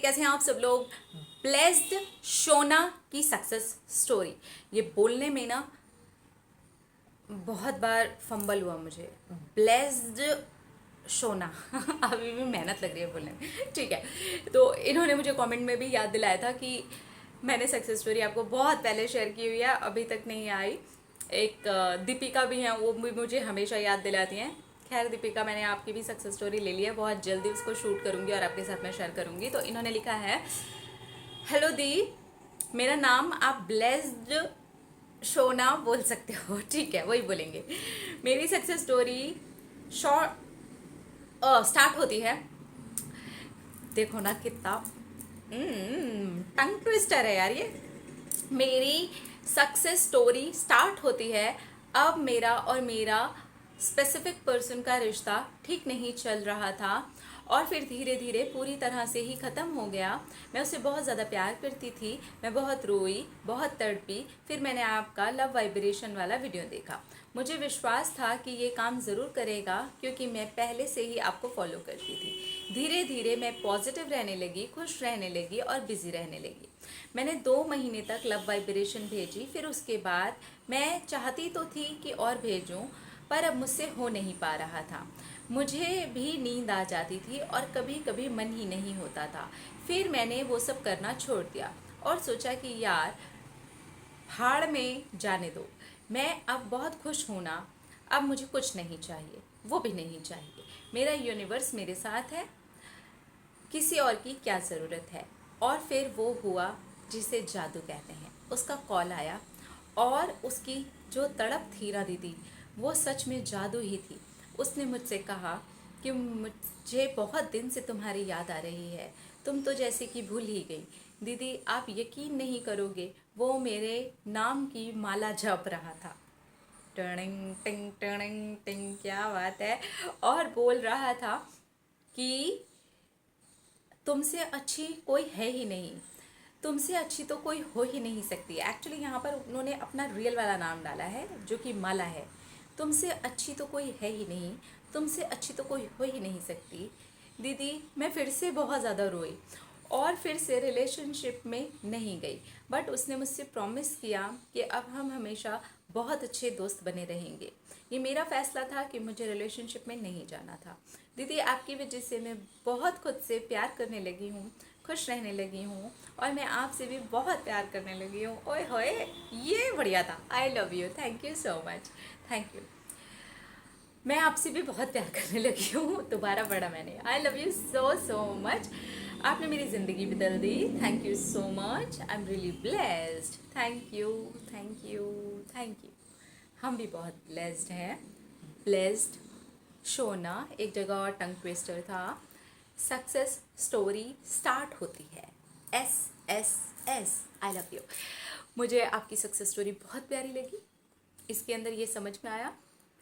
कैसे हैं आप सब लोग। ब्लेस्ड शोना की सक्सेस स्टोरी, ये बोलने में ना बहुत बार फंबल हुआ मुझे। ब्लेस्ड शोना अभी भी मेहनत लग रही है बोलने में, ठीक है। तो इन्होंने मुझे कमेंट में भी याद दिलाया था कि मैंने सक्सेस स्टोरी आपको बहुत पहले शेयर की हुई है, अभी तक नहीं आई। एक दीपिका भी हैं, वो भी मुझे हमेशा याद दिलाती हैं। खैर दीपिका, मैंने आपकी भी सक्सेस स्टोरी ले ली है, बहुत जल्दी उसको शूट करूँगी और आपके साथ मैं शेयर करूँगी। तो इन्होंने लिखा है, हेलो दी, मेरा नाम आप ब्लेस्ड शोना बोल सकते हो, ठीक है वही बोलेंगे। मेरी सक्सेस स्टोरी शॉर्ट स्टार्ट होती है, देखो ना कितना टंग ट्विस्टर है यार ये। मेरी सक्सेस स्टोरी स्टार्ट होती है, अब मेरा और मेरा स्पेसिफिक पर्सन का रिश्ता ठीक नहीं चल रहा था और फिर धीरे धीरे पूरी तरह से ही ख़त्म हो गया। मैं उससे बहुत ज़्यादा प्यार करती थी, मैं बहुत रोई, बहुत तड़पी। फिर मैंने आपका लव वाइब्रेशन वाला वीडियो देखा, मुझे विश्वास था कि ये काम ज़रूर करेगा क्योंकि मैं पहले से ही आपको फॉलो करती थी। धीरे धीरे मैं पॉजिटिव रहने लगी, खुश रहने लगी और बिज़ी रहने लगी। मैंने 2 महीने तक लव वाइब्रेशन भेजी, फिर उसके बाद मैं चाहती तो थी कि और भेजूं, पर अब मुझसे हो नहीं पा रहा था। मुझे भी नींद आ जाती थी और कभी कभी मन ही नहीं होता था। फिर मैंने वो सब करना छोड़ दिया और सोचा कि यार भाड़ में जाने दो, मैं अब बहुत खुश हूँ ना, अब मुझे कुछ नहीं चाहिए, वो भी नहीं चाहिए। मेरा यूनिवर्स मेरे साथ है, किसी और की क्या ज़रूरत है। और फिर वो हुआ जिसे जादू कहते हैं। उसका कॉल आया और उसकी जो तड़प थी ना दीदी, वो सच में जादू ही थी। उसने मुझसे कहा कि मुझे बहुत दिन से तुम्हारी याद आ रही है, तुम तो जैसे कि भूल ही गई। दीदी आप यकीन नहीं करोगे, वो मेरे नाम की माला जप रहा था। टर्निंग टिंग टर्निंग टिंग, क्या बात है। और बोल रहा था कि तुमसे अच्छी कोई है ही नहीं, तुमसे अच्छी तो कोई हो ही नहीं सकती। एक्चुअली यहाँ पर उन्होंने अपना रियल वाला नाम डाला है जो कि माला है। तुमसे अच्छी तो कोई है ही नहीं, तुमसे अच्छी तो कोई हो ही नहीं सकती। दीदी मैं फिर से बहुत ज़्यादा रोई और फिर से रिलेशनशिप में नहीं गई, बट उसने मुझसे प्रॉमिस किया कि अब हम हमेशा बहुत अच्छे दोस्त बने रहेंगे। ये मेरा फैसला था कि मुझे रिलेशनशिप में नहीं जाना था। दीदी आपकी वजह से मैं बहुत खुद से प्यार करने लगी हूँ, खुश रहने लगी हूँ और मैं आपसे भी बहुत प्यार करने लगी हूँ। ओए होए, ये बढ़िया था। आई love you, thank you so much, thank you. मैं आपसे भी बहुत प्यार करने लगी हूँ, दोबारा पढ़ा मैंने। I love you so so much, आपने मेरी ज़िंदगी बदल दी। Thank you so much, I am really blessed. Thank you, thank you, thank you. हम भी बहुत ब्लेस्ड हैं। ब्लेस्ड शोना एक जगह और टंग ट्विस्टर था। सक्सेस स्टोरी स्टार्ट होती है S S S. I love you. मुझे आपकी सक्सेस स्टोरी बहुत प्यारी लगी। इसके अंदर ये समझ में आया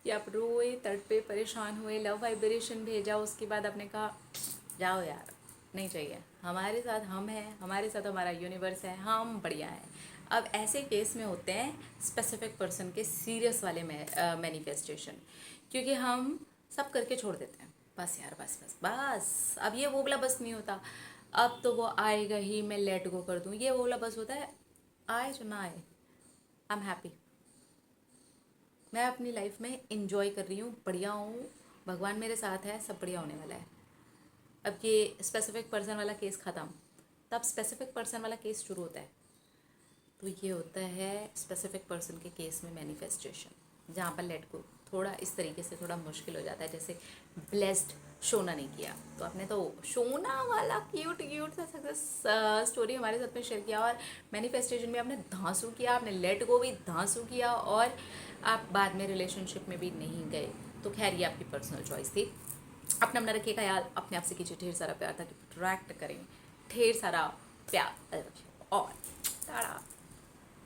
कि आप रोए, तड़पे, परेशान हुए, लव वाइब्रेशन भेजा, उसके बाद आपने कहा जाओ यार, नहीं चाहिए, हमारे साथ हम हैं, हमारे साथ हमारा यूनिवर्स है, हम बढ़िया हैं। अब ऐसे केस में होते हैं स्पेसिफिक पर्सन के सीरियस वाले मैनिफेस्टेशन, क्योंकि हम सब करके छोड़ देते हैं, बस यार बस बस बस। अब ये वो वाला बस नहीं होता, अब तो वो आएगा ही, मैं लेट गो कर दूँ, ये वो वाला बस होता है, आए तो ना आए, आई एम हैप्पी, मैं अपनी लाइफ में इंजॉय कर रही हूँ, बढ़िया हूँ, भगवान मेरे साथ है, सब बढ़िया होने वाला है। अब ये स्पेसिफिक पर्सन वाला केस ख़त्म, तब स्पेसिफिक पर्सन वाला केस शुरू होता है। तो ये होता है स्पेसिफिक पर्सन के केस में मैनिफेस्टेशन, जहाँ पर लेट गो थोड़ा इस तरीके से थोड़ा मुश्किल हो जाता है। जैसे ब्लेस्ड शोना नहीं किया, तो आपने तो शोना वाला क्यूट क्यूट सा सक्सेस स्टोरी हमारे साथ में शेयर किया, और मैनिफेस्टेशन में आपने धांसू किया, आपने लेट गो भी धांसू किया, और आप बाद में रिलेशनशिप में भी नहीं गए। तो खैर ये आपकी पर्सनल चॉइस थी। अपना अपना रखिए ख्याल, अपने आप से कीजिए ढेर सारा प्यार ताकि अट्रैक्ट करें ढेर सारा प्यार। और टाड़ा।